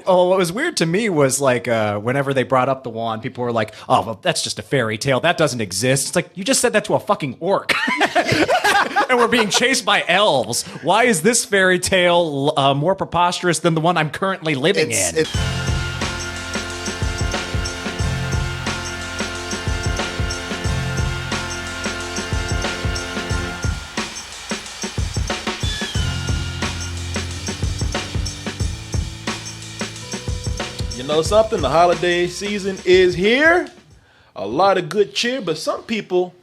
Oh, what was weird to me was like whenever they brought up the wand, people were like, "Oh, well, that's just a fairy tale. That doesn't exist." It's like you just said that to a fucking orc, and we're being chased by elves. Why is this fairy tale more preposterous than the one I'm currently living in? You know something? The holiday season is here. A lot of good cheer, but some people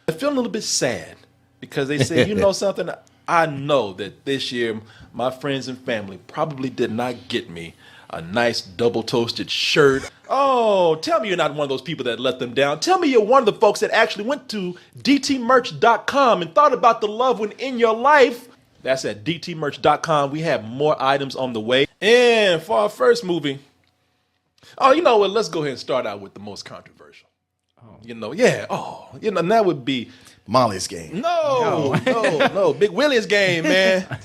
are feeling a little bit sad because they say, you know something? I know that this year my friends and family probably did not get me a nice double toasted shirt. Oh, tell me you're not one of those people that let them down. Tell me you're one of the folks that actually went to dtmerch.com and thought about the loved one in your life. That's at dtmerch.com. We have more items on the way. And for our first movie, oh, you know what? Let's go ahead and start out with the most controversial. Oh. And that would be Molly's Game. No, Big Willie's Game, man.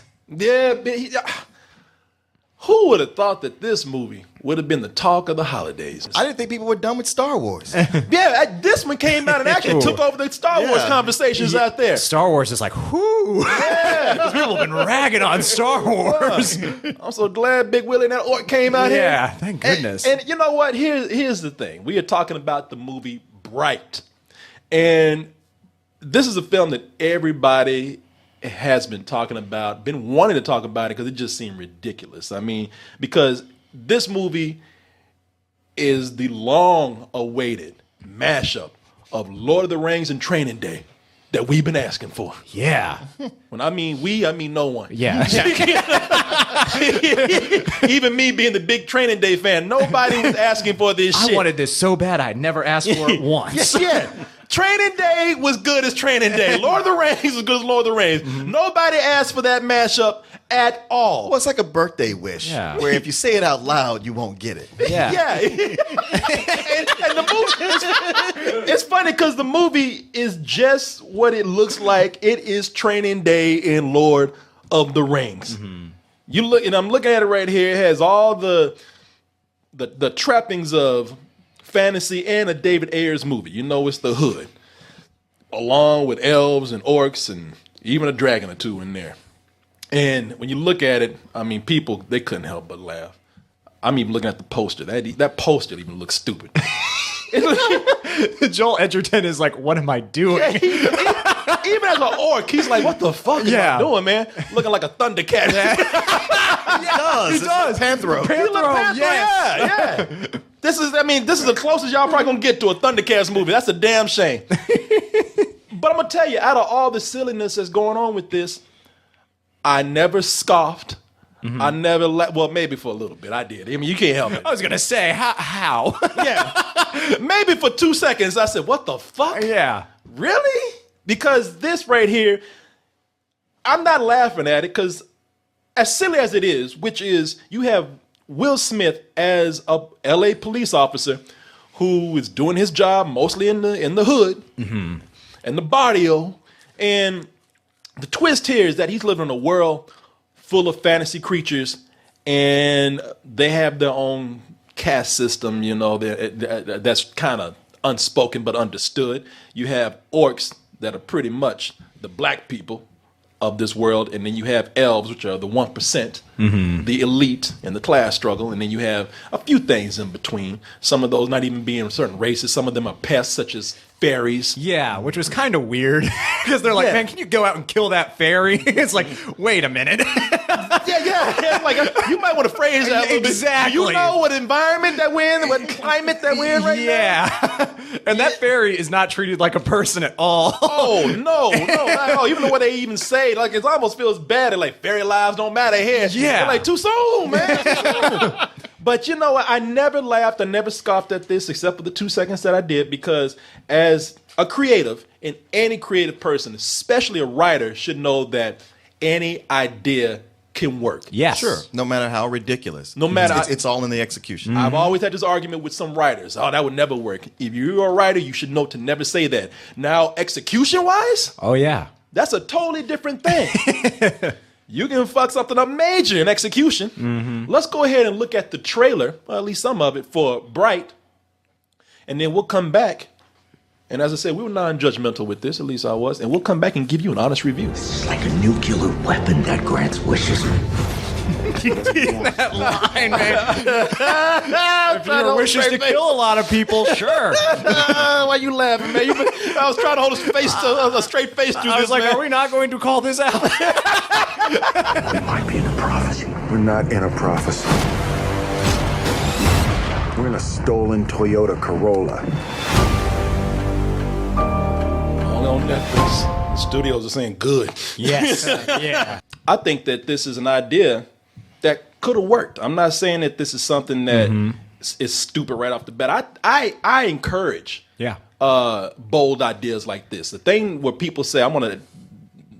Who would have thought that this movie would have been the talk of the holidays? I didn't think people were done with Star Wars. This one came out and actually took over the Star Wars conversations out there. Star Wars is like, whoo! Yeah. People have been ragging on Star Wars. I'm so glad Big Willie and that orc came out here. Yeah, thank goodness. And you know what? Here's the thing. We are talking about the movie Bright. And this is a film that everybody has been talking about, been wanting to talk about it because it just seemed ridiculous. I mean, because this movie is the long-awaited mashup of Lord of the Rings and Training Day that we've been asking for. Yeah. When I mean we, I mean no one. Yeah. Even me being the big Training Day fan, nobody was asking for this shit. I wanted this so bad I never asked for it once. Yeah. Training Day was good as Training Day. Lord of the Rings was good as Lord of the Rings. Mm-hmm. Nobody asked for that mashup at all. Well, it's like a birthday wish, where if you say it out loud, you won't get it. Yeah. and the movie, it's funny because the movie is just what it looks like. It is Training Day in Lord of the Rings. Mm-hmm. You look, and I'm looking at it right here. It has all the trappings of fantasy and a David Ayers movie. You know, it's the hood, along with elves and orcs and even a dragon or two in there. And when you look at it, I mean, people, they couldn't help but laugh. I'm even looking at the poster. That poster even looks stupid. Joel Edgerton is like, what am I doing? Yeah, even as an orc, he's like, what the fuck am I doing, man? Looking like a Thundercat. He does. Panthro. Yeah. This is the closest y'all probably gonna get to a Thundercats movie. That's a damn shame. But I'm gonna tell you, out of all the silliness that's going on with this, I never scoffed. Mm-hmm. I never well, maybe for a little bit I did. I mean, you can't help it. I was gonna say, how? Yeah. Maybe for 2 seconds I said, what the fuck? Yeah. Really? Because this right here, I'm not laughing at it because as silly as it is, which is you have Will Smith as a LA police officer who is doing his job mostly in the hood and the barrio. And the twist here is that he's living in a world full of fantasy creatures and they have their own caste system, you know, that's kind of unspoken but understood. You have orcs that are pretty much the black people of this world, and then you have elves, which are the 1%, the elite in the class struggle, and then you have a few things in between. Some of those not even being certain races. Some of them are pests, such as fairies. Yeah, which was kind of weird because they're like, man, can you go out and kill that fairy? It's like, wait a minute. Yeah. Like you might want to phrase that a little bit. Exactly. Do you know what environment that we're in, what climate that we're in right now? Yeah. And that fairy is not treated like a person at all. Oh, no, not at all. Even the way they even say, like, it almost feels bad. They're like, fairy lives don't matter here. Yeah. They're like, too soon, man. Too soon. But you know what? I never laughed. I never scoffed at this except for the 2 seconds that I did, because as a creative, and any creative person, especially a writer, should know that any idea can work. Yes. Sure. No matter how ridiculous. No matter it's all in the execution. I've always had this argument with some writers. Oh, that would never work. If you're a writer, you should know to never say that. Now, execution-wise, Oh, yeah. that's a totally different thing. you can fuck something up major in execution. Let's go ahead and look at the trailer, or at least some of it, for Bright. And then we'll come back. And as I said, we were non-judgmental with this, at least I was. And we'll come back and give you an honest review. It's like a nuclear weapon that grants wishes. That line, man. If your wish is to kill a lot of people, sure. Why you laughing, man? I was trying to hold a straight face through this, I was like, man. are we not going to call this out? We might be in a prophecy. We're not in a prophecy. We're in a stolen Toyota Corolla. Only on Netflix. The studios are saying good. Yes. Yeah. I think that this is an idea that could have worked. I'm not saying that this is something that is stupid right off the bat. I encourage bold ideas like this. The thing where people say, I'm going to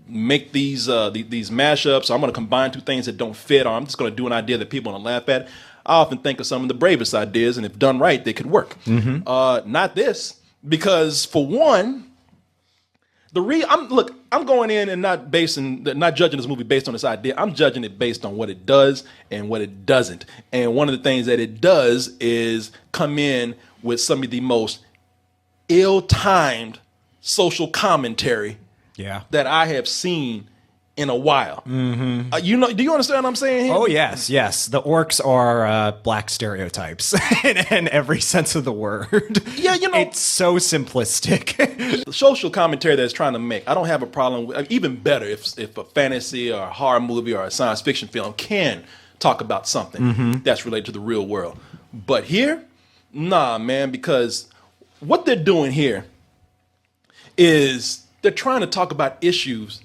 make these mashups, or I'm going to combine two things that don't fit, or I'm just going to do an idea that people want to laugh at. I often think of some of the bravest ideas, and if done right, they could work. Not this, because for one, I'm going in and not judging this movie based on this idea. I'm judging it based on what it does and what it doesn't. And one of the things that it does is come in with some of the most ill-timed social commentary that I have seen in a while. Do you understand what I'm saying here? Oh, yes. The orcs are black stereotypes in every sense of the word. Yeah, it's so simplistic. The social commentary that it's trying to make, I don't have a problem with. Even better if a fantasy or a horror movie or a science fiction film can talk about something that's related to the real world. But here, nah, man, because what they're doing here is they're trying to talk about issues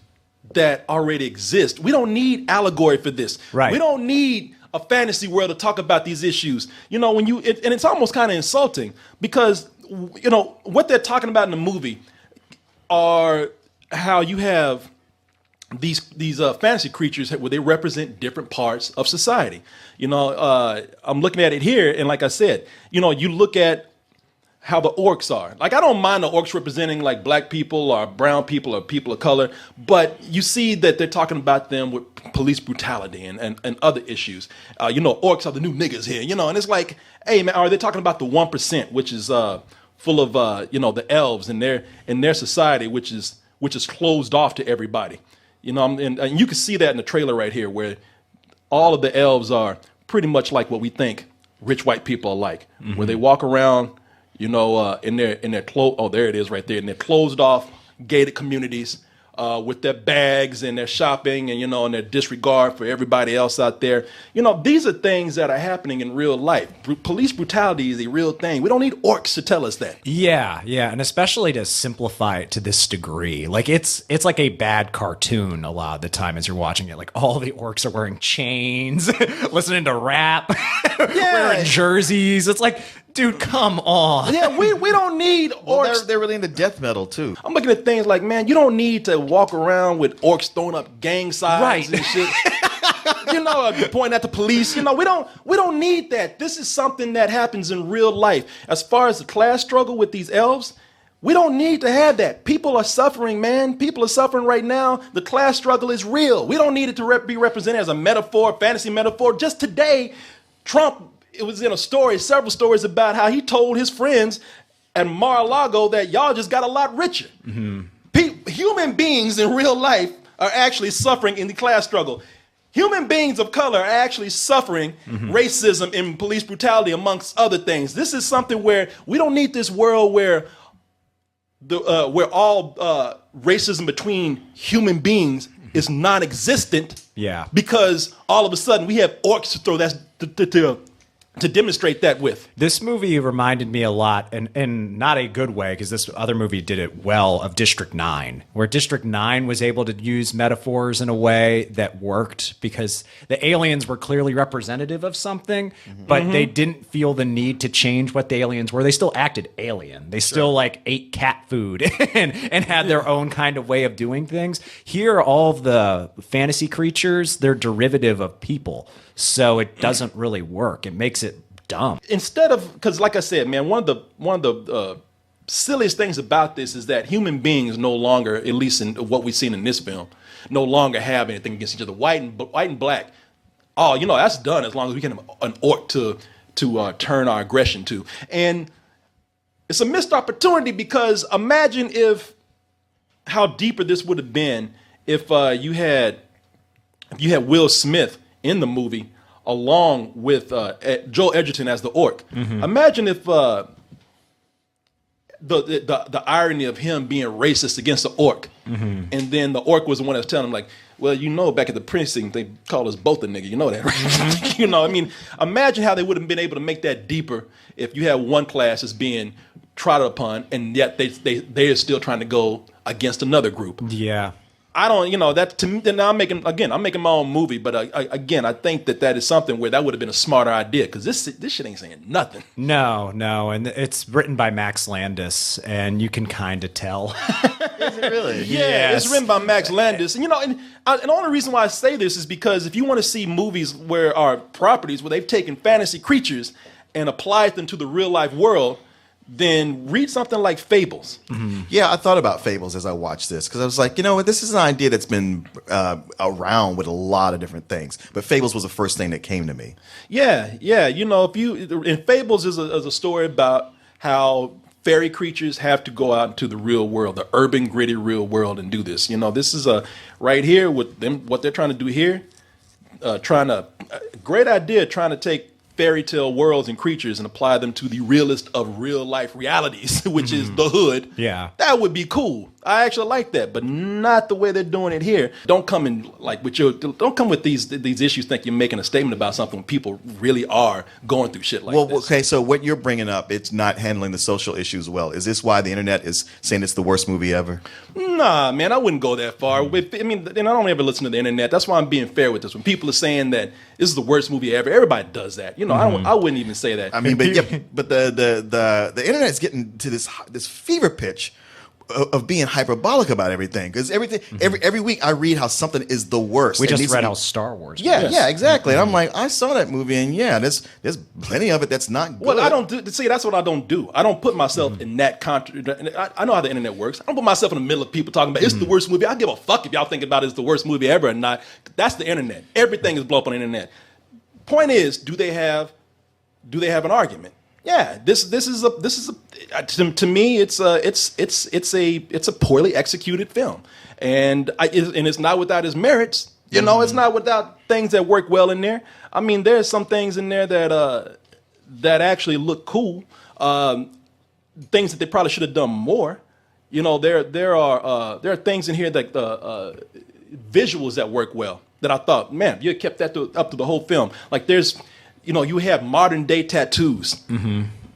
that already exist. We don't need allegory for this. Right. We don't need a fantasy world to talk about these issues. And it's almost kind of insulting because, what they're talking about in the movie are how you have these fantasy creatures where they represent different parts of society. I'm looking at it here, and like I said, you look at how the orcs are. Like, I don't mind the orcs representing like black people or brown people or people of color, but you see that they're talking about them with police brutality and other issues. Orcs are the new niggas here, and it's like, hey man, are they talking about the 1%, which is full of the elves in their society, which is closed off to everybody. And you can see that in the trailer right here, where all of the elves are pretty much like what we think rich white people are like, where they walk around in their clothes. Oh, there it is right there. In their closed off, gated communities with their bags and their shopping and, and their disregard for everybody else out there. These are things that are happening in real life. Police brutality is a real thing. We don't need orcs to tell us that. Yeah. And especially to simplify it to this degree. Like, it's like a bad cartoon a lot of the time as you're watching it. Like, all the orcs are wearing chains, listening to rap, wearing jerseys. It's like, dude, come on. Yeah, we don't need orcs. They're really into death metal, too. I'm looking at things like, man, you don't need to walk around with orcs throwing up gang signs and shit. Pointing at the police. We don't need that. This is something that happens in real life. As far as the class struggle with these elves, we don't need to have that. People are suffering, man. People are suffering right now. The class struggle is real. We don't need it to be represented as a metaphor, fantasy metaphor. Just today, Trump, it was in several stories about how he told his friends at Mar-a-Lago that y'all just got a lot richer. Human beings in real life are actually suffering in the class struggle. Human beings of color are actually suffering racism and police brutality, amongst other things. This is something where we don't need this world where all racism between human beings is non-existent. Yeah. Because all of a sudden we have orcs to throw to demonstrate that with. This movie reminded me a lot, and in not a good way, because this other movie did it well, of District 9, where District 9 was able to use metaphors in a way that worked because the aliens were clearly representative of something, but they didn't feel the need to change what the aliens were. They still acted alien. They still ate cat food and had their own kind of way of doing things. Here, all of the fantasy creatures, they're derivative of people. So it doesn't really work. It makes it dumb. Instead of, because like I said, man, one of the silliest things about this is that human beings no longer, at least in what we've seen in this film, no longer have anything against each other. White and black, oh, that's done as long as we can have an orc to turn our aggression to. And it's a missed opportunity because imagine how deeper this would have been if you had Will Smith in the movie along with Joel Edgerton as the orc. Mm-hmm. Imagine if the irony of him being racist against the orc, and then the orc was the one that's telling him like, well, back at the precinct they call us both a nigga, you know that, right? Mm-hmm. Imagine how they would have been able to make that deeper if you had one class as being trotted upon, and yet they are still trying to go against another group. Yeah. I don't, that to me, then I'm making my own movie, but I think that is something where that would have been a smarter idea because this shit ain't saying nothing. No, and it's written by Max Landis, and you can kind of tell. Is it really? Yeah, it's written by Max Landis, and the only reason why I say this is because if you want to see movies where our properties where they've taken fantasy creatures and applied them to the real life world, then read something like Fables. Mm-hmm. Yeah, I thought about Fables as I watched this because I was like, this is an idea that's been around with a lot of different things, but Fables was the first thing that came to me. Yeah. In Fables is a story about how fairy creatures have to go out into the real world, the urban, gritty real world, and do this. This is right here with them. What they're trying to do here, great idea, trying to take fairy tale worlds and creatures and apply them to the realest of real life realities, which is the hood. Yeah. That would be cool. I actually like that, but not the way they're doing it here. Don't come in don't come with these issues think you're making a statement about something when people really are going through shit like this. Okay, so what you're bringing up, it's not handling the social issues well. Is this why the internet is saying it's the worst movie ever? Nah, man, I wouldn't go that far. And I don't ever listen to the internet. That's why I'm being fair with this. When people are saying that this is the worst movie ever, everybody does that. I wouldn't even say that. I mean, but the internet is getting to this fever pitch of being hyperbolic about everything because every week I read how something is the worst. We just read how Star Wars. Yeah, exactly. And I'm like, I saw that movie, and there's plenty of it that's not good. Well, I don't see. That's what I don't do. I don't put myself in that I know how the internet works. I don't put myself in the middle of people talking about it's the worst movie. I give a fuck if y'all think about it's the worst movie ever or not. That's the internet. Everything is blown up on the internet. Point is, do they have an argument? Yeah, this is to me it's a poorly executed film, and it's not without its merits. It's not without things that work well in there. I mean, there's some things in there that actually look cool. Things that they probably should have done more. There are things in here that visuals that work well that I thought, man, if you had kept that up to the whole film. Like there's. You have modern day tattoos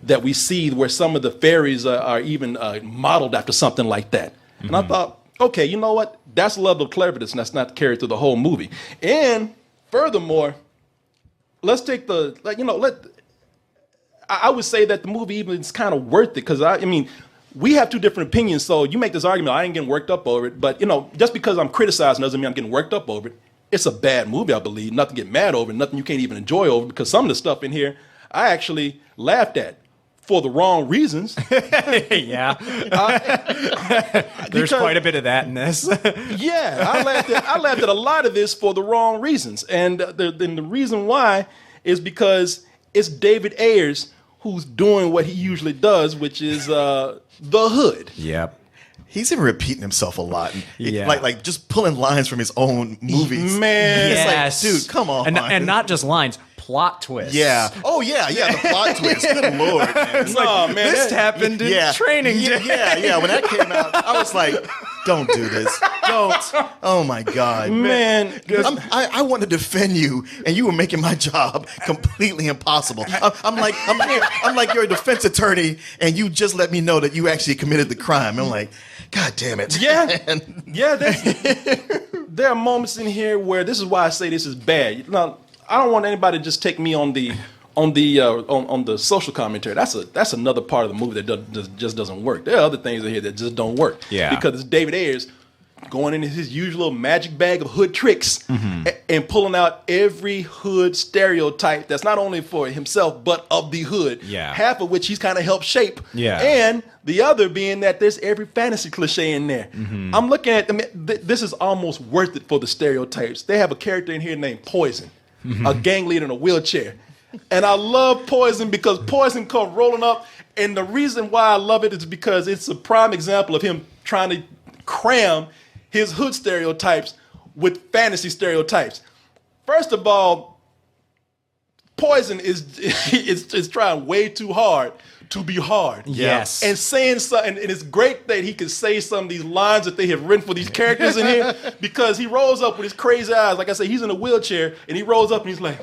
that we see where some of the fairies are even modeled after something like that. And I thought, okay, you know what? That's a level of cleverness, and that's not carried through the whole movie. And furthermore, let's take I would say that the movie even is kind of worth it because we have two different opinions. So you make this argument, I ain't getting worked up over it. But just because I'm criticizing doesn't mean I'm getting worked up over it. It's a bad movie, I believe. Nothing to get mad over, nothing you can't even enjoy over, because some of the stuff in here I actually laughed at for the wrong reasons. Yeah. There's quite a bit of that in this. Yeah, I laughed at a lot of this for the wrong reasons. And the reason why is because it's David Ayers who's doing what he usually does, which is the hood. Yep. He's been repeating himself a lot. Yeah. Like just pulling lines from his own movies. Man. Yes. It's like, dude, come on. And not just lines, plot twists. Yeah. Oh, yeah, the plot twist. Good Lord, man. It's man. This happened in training day. Yeah. When that came out, I was like, don't do this. Don't. Oh, my God. Man. I want to defend you, and you were making my job completely impossible. I'm like you're a defense attorney, and you just let me know that you actually committed the crime. I'm like, God damn it. Yeah. Yeah, there are moments in here where this is why I say this is bad. Now, I don't want anybody to just take me on the social commentary. That's another part of the movie that just doesn't work. There are other things in here that just don't work. Yeah. Because it's David Ayers going into his usual magic bag of hood tricks and pulling out every hood stereotype that's not only for himself but of the hood. Yeah. Half of which he's kind of helped shape. Yeah. And the other being that there's every fantasy cliche in there. I'm looking at this is almost worth it for the stereotypes. They have a character in here named Poison, a gang leader in a wheelchair. And I love Poison because Poison come rolling up. And the reason why I love it is because it's a prime example of him trying to cram his hood stereotypes with fantasy stereotypes. First of all, Poison is trying way too hard to be hard. Yes. And saying something, and it's great that he can say some of these lines that they have written for these characters in here, because he rolls up with his crazy eyes. Like I said, he's in a wheelchair, and he rolls up and he's like,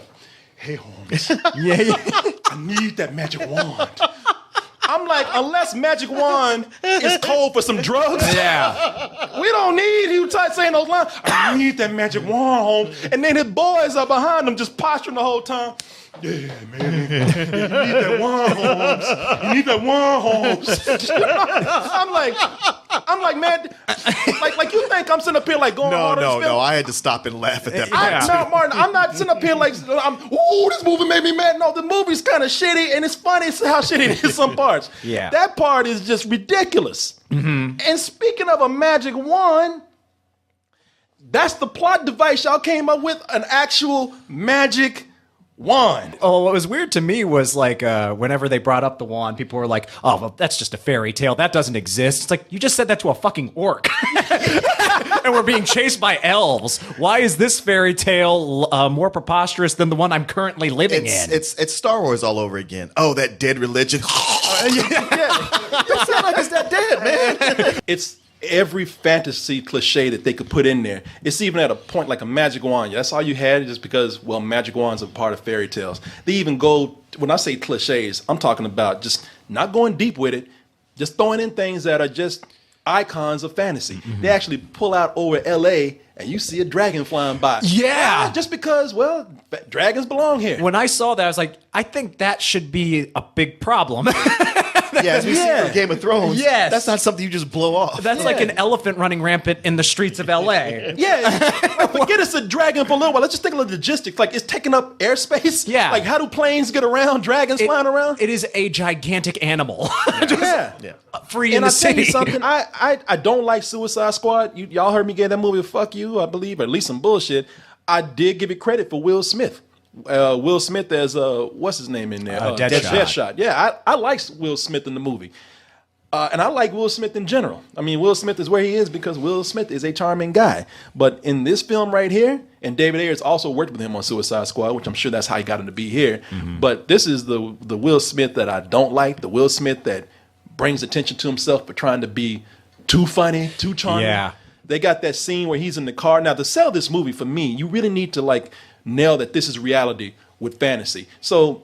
"Hey, Holmes, I need that magic wand." I'm like, unless magic wand is code for some drugs, we don't need you saying those lines. "I need that magic wand, Holmes." And then his boys are behind him just posturing the whole time. "Yeah, man. You need that wand, Holmes. You need that wand, Holmes." I'm like, man, like you think I'm sitting up here like going hard on this film? No, I had to stop and laugh at that. No, Martin, I'm not sitting up here like, ooh, this movie made me mad. No, the movie's kind of shitty, and it's funny how shitty it is some parts. Yeah. That part is just ridiculous. And speaking of a magic wand, that's the plot device y'all came up with, an actual magic wand. Oh, what was weird to me was like whenever they brought up the wand, people were like, "Oh, well, that's just a fairy tale. That doesn't exist." It's like, you just said that to a fucking orc. And we're being chased by elves. Why is this fairy tale more preposterous than the one I'm currently living in? It's Star Wars all over again. Oh, that dead religion. Don't sound like it's that dead, man. It's every fantasy cliche that they could put in there. It's even at a point like a magic wand. That's all you had, just because, well, magic wands are part of fairy tales. They even go, when I say cliches, I'm talking about just not going deep with it, just throwing in things that are just icons of fantasy. They actually pull out over LA and you see a dragon flying by. Yeah. Just because, well, dragons belong here. When I saw that, I was like, I think that should be a big problem. Yeah, as we see from Game of Thrones, Yes. that's not something you just blow off. That's like an elephant running rampant in the streets of LA. Yeah, like, forget it's a dragon for a little while. Let's just think of the logistics. Like, it's taking up airspace. Yeah. Like, how do planes get around? Dragons flying around? It is a gigantic animal. Yeah. Free in And the I tell city. you something, I don't like Suicide Squad. Y'all heard me give that movie a fuck you, I believe, or at least some bullshit. I did give it credit for Will Smith. Will Smith as what's his name in there? Deadshot. Yeah, I like Will Smith in the movie. And I like Will Smith in general. I mean, Will Smith is where he is because Will Smith is a charming guy. But in this film right here, and David Ayers also worked with him on Suicide Squad, which I'm sure that's how he got him to be here. But this is the Will Smith that I don't like, the Will Smith that brings attention to himself for trying to be too funny, too charming. Yeah. They got that scene where he's in the car. Now, to sell this movie for me, you really need to like nail that this is reality with fantasy. So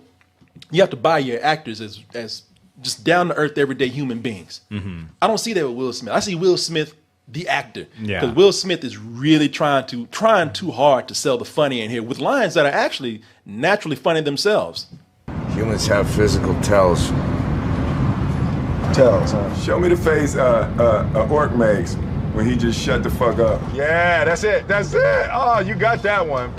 you have to buy your actors as just down to earth, everyday human beings. I don't see that with Will Smith. I see Will Smith, the actor, because Will Smith is really trying too hard to sell the funny in here with lines that are actually naturally funny themselves. Humans have physical tells. Tells, huh? Show me the face a orc makes when he just shut the fuck up. Yeah, that's it. That's it. Oh, you got that one.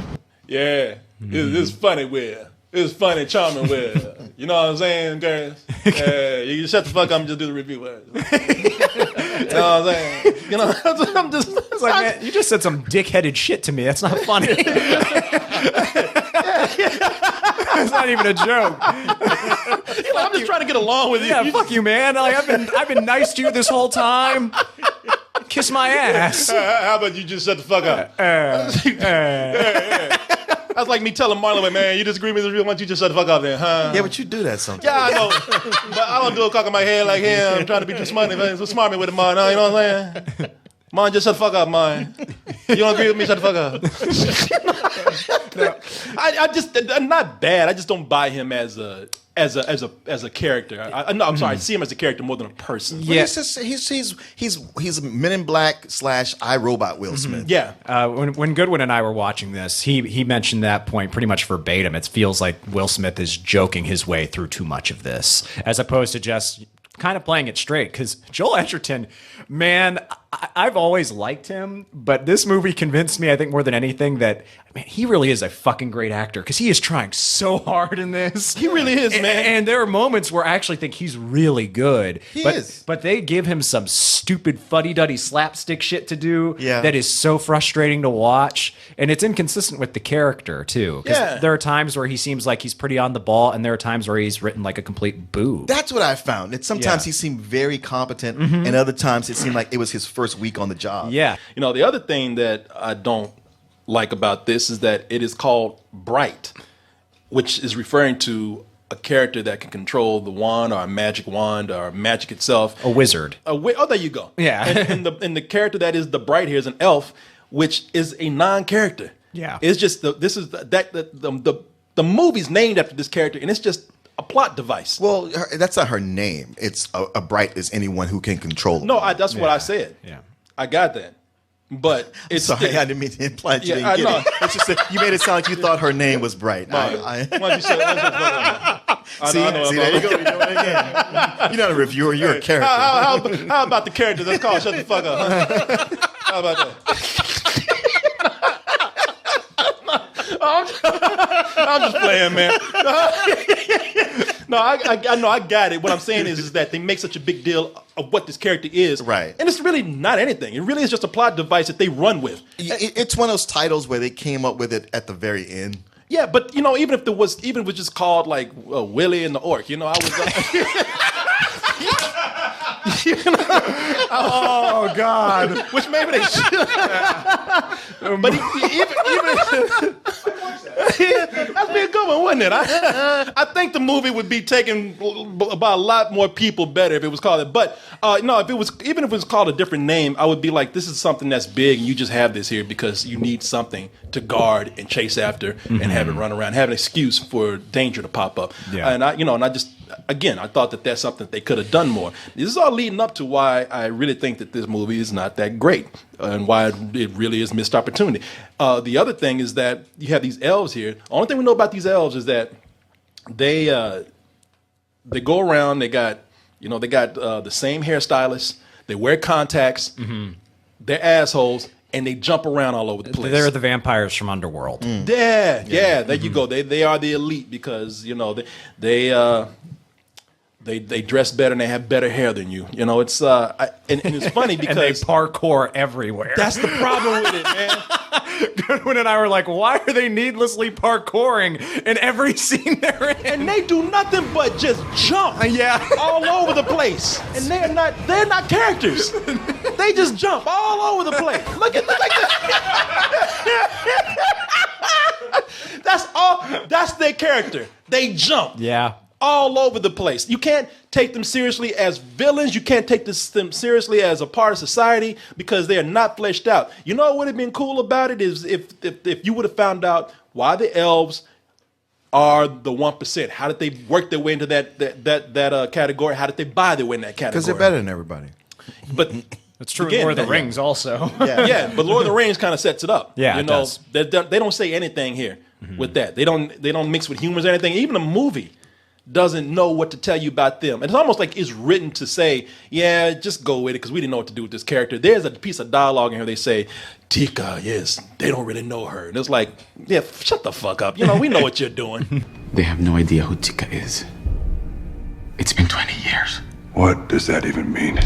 Yeah, it's funny, Will. It's funny, charming, Will. You know what I'm saying, girls? You shut the fuck up and just do the review. You know what I'm saying? You know, I'm just. It's like, man, you just said some dick-headed shit to me. That's not funny. It's not even a joke. You know, I'm just trying to get along with you. Yeah, fuck you, man. Like, I've been nice to you this whole time. Kiss my ass. How about you just shut the fuck up? That's like me telling Marlon, man, you disagree with me, why don't you just shut the fuck up then, huh? Yeah, but you do that sometimes. Yeah, I know. But I don't do a cock in my head like him. I'm trying to be too smart, so smart me with it, man. You know what I'm saying? Man, just shut the fuck up, man. You don't agree with me, shut the fuck up. No, I just, I'm not bad. I just don't buy him as a character. I'm sorry, I see him as a character more than a person. Yeah, he's Men in Black / iRobot Will Smith. Yeah. When Goodwin and I were watching this, he mentioned that point pretty much verbatim. It feels like Will Smith is joking his way through too much of this, as opposed to just kind of playing it straight. Because Joel Edgerton, man, I've always liked him, but this movie convinced me, I think, more than anything, that man, he really is a fucking great actor because he is trying so hard in this. He really is, man. And there are moments where I actually think he's really good. He is. But they give him some stupid fuddy-duddy slapstick shit to do that is so frustrating to watch. And it's inconsistent with the character, too. Because there are times where he seems like he's pretty on the ball, and there are times where he's written like a complete boob. That's what I found. That sometimes he seemed very competent, and other times it seemed like it was his first week on the job. Yeah. You know, the other thing that I don't like about this is that it is called Bright, which is referring to a character that can control the wand or a magic wand or magic itself. A wizard. Oh, there you go. Yeah. and the character that is the Bright here is an elf, which is a non-character. Yeah. It's just the movie's named after this character, and it's just a plot device. Well, that's not her name. It's a bright is anyone who can control it. No, that's what I said. Yeah. I got that. But it's Sorry, I didn't mean to imply that you Yeah, didn't I get it. It's just that you made it sound like you thought her name was Bright. Why don't you say See, there you go. You're doing it again. You're not a reviewer. You're a character. How about the character that's called Shut the Fuck Up? Huh? How about that? I'm just playing, man. No, I know, I got it. What I'm saying is that they make such a big deal of what this character is. Right. And it's really not anything. It really is just a plot device that they run with. It's one of those titles where they came up with it at the very end. Yeah, but, you know, even if it was just called, like, Willie and the Orc, you know, I was... You know, Oh, God. which maybe they should. But even that'd be a good one, wouldn't it? I think the movie would be taken by a lot more people better if it was called it. But no, if it was called a different name, I would be like, this is something that's big, and you just have this here because you need something to guard and chase after and have it run around, have an excuse for danger to pop up. Yeah. And I just. Again, I thought that that's something that they could have done more. This is all leading up to why I really think that this movie is not that great and why it really is missed opportunity. The other thing is that you have these elves here. The only thing we know about these elves is that they go around. They got the same hairstylist. They wear contacts. They're assholes. And they jump around all over the place. They're the vampires from Underworld. Yeah, there you go. They are the elite because, you know, they dress better and they have better hair than you. You know, it's and it's funny because And they parkour everywhere. that's the problem with it, man. Goodwin and I were like, why are they needlessly parkouring in every scene they're in? And they do nothing but just jump all over the place. And they're not characters. They just jump all over the place. Look at That's all. That's their character. They jump. Yeah. All over the place. You can't take them seriously as villains. You can't take them seriously as a part of society because they are not fleshed out. You know what would have been cool about it is if you would have found out why the elves are the 1%. How did they work their way into that category? How did they buy their way in that category? Because they're better than everybody. But It's true again, in Lord of the Rings also. yeah, but Lord of the Rings kind of sets it up. Yeah, you it know, does. they don't say anything here with that. They don't mix with humors or anything. Even a movie doesn't know what to tell you about them. And it's almost like it's written to say, yeah, just go with it because we didn't know what to do with this character. There's a piece of dialogue in here. They say, Tika, yes, they don't really know her. And it's like, yeah, shut the fuck up. You know, we know what you're doing. They have no idea who Tika is. It's been 20 years. What does that even mean?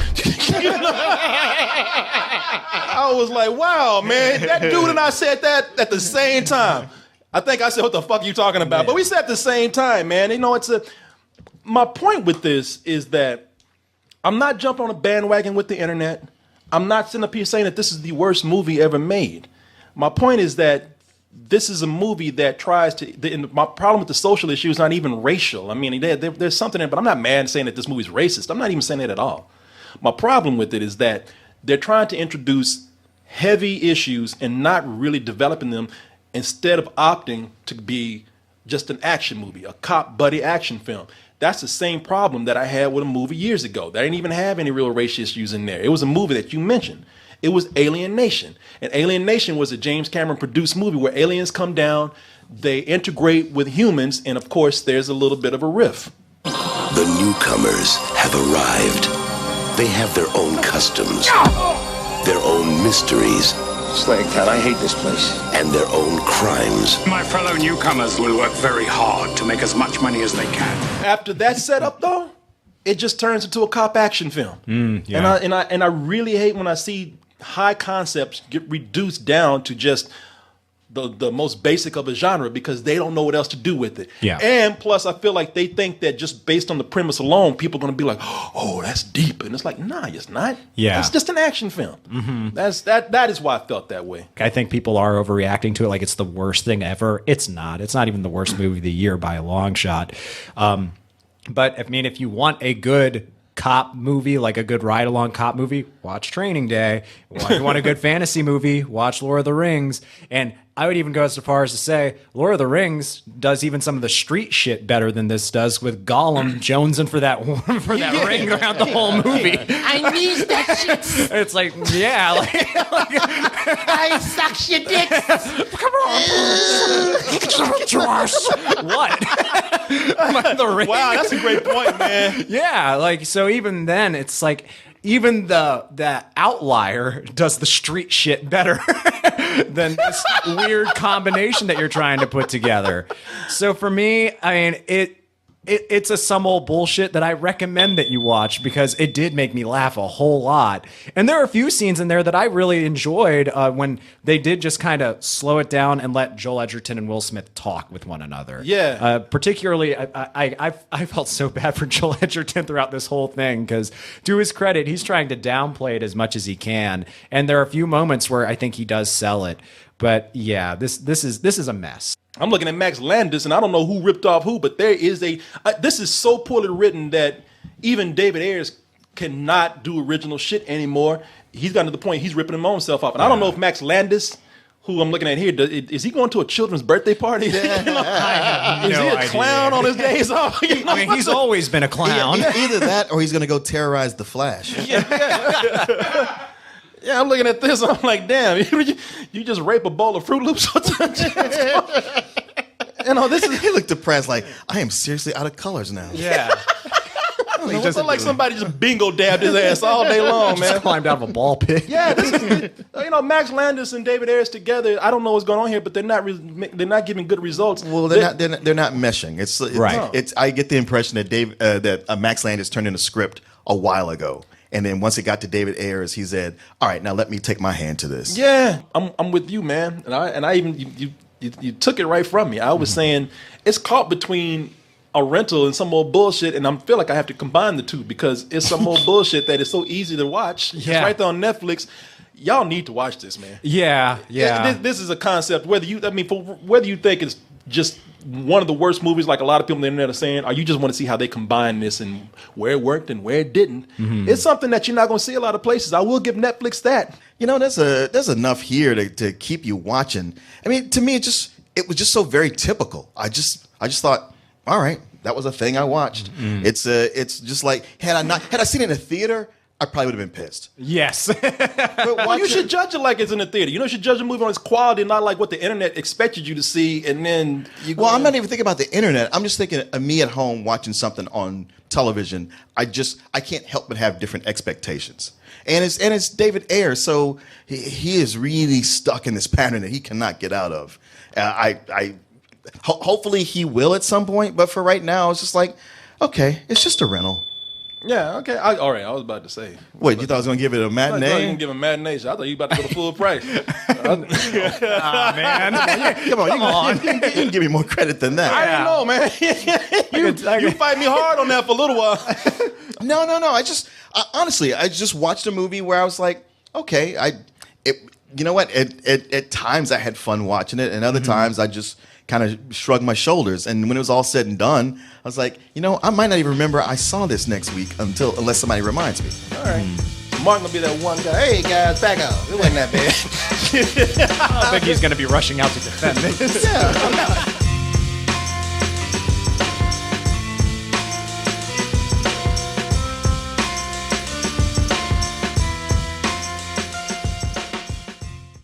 I was like, wow, man, that dude and I said that at the same time. I think I said, what the fuck are you talking about? But we said at the same time, man. You know, my point with this is that I'm not jumping on a bandwagon with the internet. I'm not sitting up here saying that this is the worst movie ever made. My point is that this is a movie that tries to, and my problem with the social issue is not even racial. I mean, there's something in it, but I'm not mad saying that this movie's racist. I'm not even saying that at all. My problem with it is that they're trying to introduce heavy issues and not really developing them instead of opting to be just an action movie, a cop buddy action film. That's the same problem that I had with a movie years ago. That didn't even have any real racial issues in there. It was a movie that you mentioned. It was Alien Nation. And Alien Nation was a James Cameron produced movie where aliens come down, they integrate with humans, and of course there's a little bit of a riff. The newcomers have arrived. They have their own customs, their own mysteries Slag Town, I hate this place. and their own crimes. My fellow newcomers will work very hard to make as much money as they can. After that setup, though, it just turns into a cop action film. Yeah. And I really hate when I see high concepts get reduced down to just the most basic of a genre because they don't know what else to do with it. Yeah. And plus, I feel like they think that just based on the premise alone, people are going to be like, "Oh, that's deep," and it's like, "Nah, it's not. Yeah. It's just an action film." That is why I felt that way. I think people are overreacting to it like it's the worst thing ever. It's not. It's not even the worst movie of the year by a long shot. But I mean, if you want a good cop movie, like a good ride-along cop movie, watch Training Day. If you want a good fantasy movie, watch Lord of the Rings. And I would even go so far as to say Lord of the Rings does even some of the street shit better than this does, with Gollum jonesing for that ring around the whole movie. I need that shit. It's like, yeah, like I suck your dicks. come on, Josh. What? The ring? Wow, that's a great point, man. Yeah, like so even then it's like even the outlier does the street shit better than this weird combination that you're trying to put together. So for me, I mean, it's some old bullshit that I recommend that you watch because it did make me laugh a whole lot. And there are a few scenes in there that I really enjoyed when they did just kind of slow it down and let Joel Edgerton and Will Smith talk with one another. Yeah. Particularly, I felt so bad for Joel Edgerton throughout this whole thing because, to his credit, he's trying to downplay it as much as he can. And there are a few moments where I think he does sell it. But yeah, this is a mess. I'm looking at Max Landis, and I don't know who ripped off who, but there is this is so poorly written that even David Ayers cannot do original shit anymore. He's gotten to the point he's ripping his own self off. And I don't know if Max Landis, who I'm looking at here, is he going to a children's birthday party? Is he a clown on his days off? I mean, he's always been a clown. Either that or he's going to go terrorize the Flash. Yeah, I'm looking at this. I'm like, damn, you just rape a bowl of Fruit Loops. He looked depressed, like, I am seriously out of colors now. Yeah. It was like somebody just bingo dabbed his ass all day long, man. Just climbed out of a ball pit. Yeah, this is, Max Landis and David Ayers together. I don't know what's going on here, but they're not giving good results. Well, they're not meshing. It's right. I get the impression that Max Landis turned in a script a while ago. And then once it got to David Ayers, he said, "All right, now let me take my hand to this." Yeah, I'm with you, man. And I even you took it right from me. I was saying it's caught between a rental and some more bullshit, and I feel like I have to combine the two because it's some more bullshit that is so easy to watch. Yeah. It's right there on Netflix. Y'all need to watch this, man. Yeah. This is a concept. Whether you think it's just one of the worst movies, like a lot of people on the internet are saying, or you just want to see how they combine this and where it worked and where it didn't. It's something that you're not going to see a lot of places. I will give Netflix that. There's enough here to keep you watching. I mean, to me, it was just so very typical. I just thought, all right, that was a thing I watched. It's just like had I seen it in a theater, I probably would have been pissed. Yes. But you should judge it like it's in the theater. You should judge a movie on its quality, not like what the internet expected you to see. And then I'm not even thinking about the internet. I'm just thinking of me at home watching something on television. I can't help but have different expectations. And it's David Ayer, so he is really stuck in this pattern that he cannot get out of. Hopefully he will at some point, but for right now, it's just like, okay, it's just a rental. Yeah, okay. All right, I was about to say. Wait, you thought I was going to give it a matinee? I thought you were going to give a matinee. I thought you were about to go to full price. Man. Come on. You can give me more credit than that. I don't know, man. You fight me hard on that for a little while. No. Honestly, I just watched a movie where I was like, okay, you know what? At times I had fun watching it, and other times I just kind of shrugged my shoulders. And when it was all said and done, I was like, I might not even remember I saw this next week unless somebody reminds me. All right. Martin will be that one guy. Hey guys, back out. It wasn't that bad. I think he's going to be rushing out to defend this. Yeah.